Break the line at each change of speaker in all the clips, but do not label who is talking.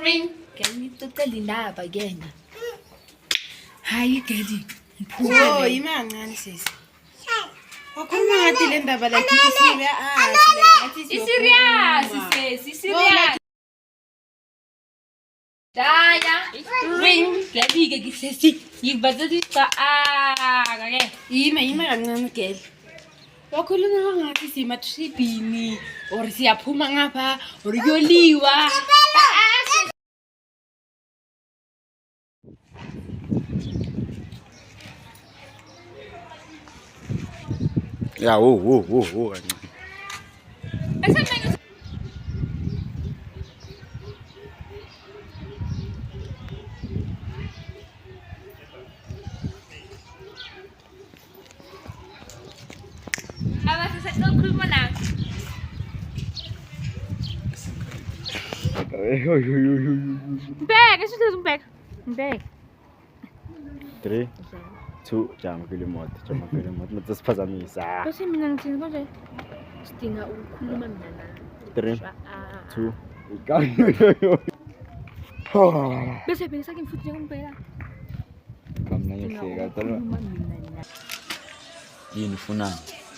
Ring. Ngiyangixoxela indaba kena. Hayi Gedi.
Oh, imancane sisi. Wakhuluma ngathi le ndaba like isiriya
Isirious sesi, serious. Daya. Ring. Ngiyabike kisesi. Yibazathi cha ke.
Ima kancane girl. Wakhuluma ngathi sima tripini or siyaphuma ngapha or kuyoliwa.
Yeah, whoa.
Bag, isso é um bag. Bag.
3, 2, jama kule moto. Mata siphazamisa.
Bese mina ngithini konje? Sidinga ukukhuluma mina nawe.
3, 2,
Bese bengisa kimi futhi ngikumbheka.
kamna ngiyafika tolo.
Ukukhuluma mina nawe.
Yini ufuna?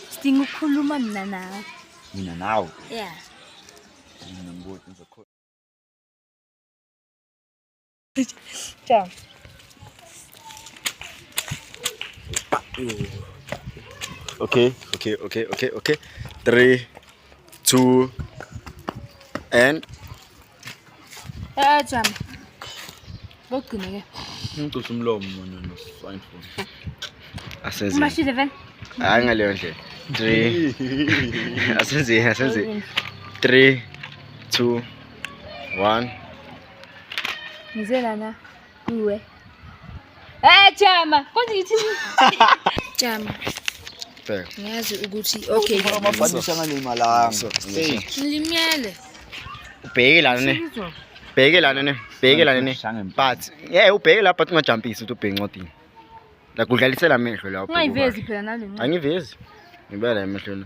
Sidinga ukukhuluma mina nawe.
Mina nawe.
Yeah.
Mina mbuti ngizokho.
Ciao.
Okay. 3, 2, and
Jam. Bokugcina ke.
ngicusha umlomo mina no swine phone. Asenze.
Mashile ven.
Hayi ngaleyo ndlela. 3 asenze 3, 2, 1.
Ngizelana kuwe. Jama, konje ngithini? Jama.
Bheka.
Ngiyazi ukuthi okay.
Abafundisa ngalima la.
Ngilimele.
Ubheke lana ne. But ubheke lapha ungajumpisi ukuthi ubheke encwadini. La kudlalisela amehlo lapho.
Ungayivezi phela nale.
Angivezi. Ngibala emehlweni.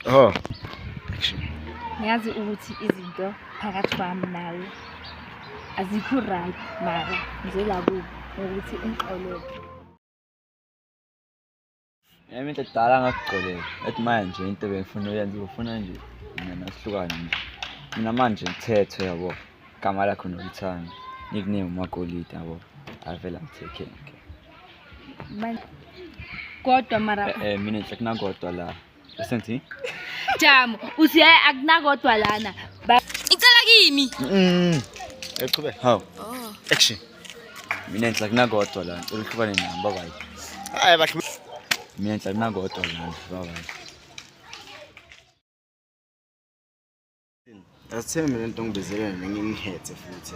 Oh.
Ngiyazi ukuthi izinto phakathi kwami nawe azikho right mara ngizela kuwe ukuthi ungixolele.
Yami into edala ngakuxolela ethi manje into bengifuna uyenza ufuna nje mina nasihlukane nje. Mina manje ngithethwe yabo. Igama lakho nokuthanda. Nickname uMakoliti yabo. Avela ngitheke.
Manje kodwa mara
Mina nje kunakodwa la. Usenthi?
Jamo, uthi akunakodwa lana. Icela kimi.
Echube.
How?
Oh.
Action.
Mina nje kunakodwa la. Ulihlukane nami bye bye.
Hayi bakhe.
Mina nje kunakodwa la. Bye bye.
Asithe mina into ngibizelene ngingihetse futhi.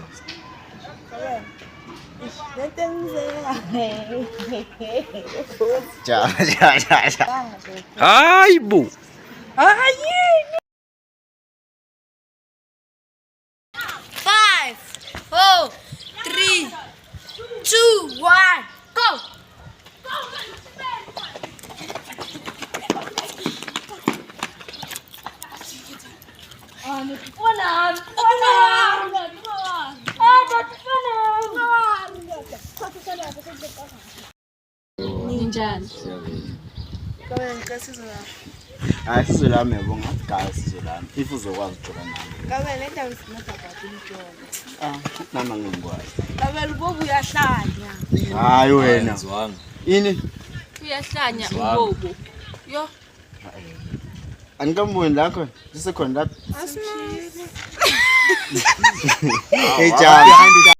Ja. Hayibo.
Ayini.
5, 4, 3, 2, 1, go. Ninjani?
Hayi sizolami yabonga ngathi sizolami. If uzokwazi ukujola nami.
Kabe le ndawo singathatha umntwana.
Nama ngingikwazi.
Kabe ubovu uyahlanya.
Hayi wena. Ini?
Uyahlanya ubobo. Yo.
Anikamboni lakho sisekhona lapha.
Asishini.
Hey Jama.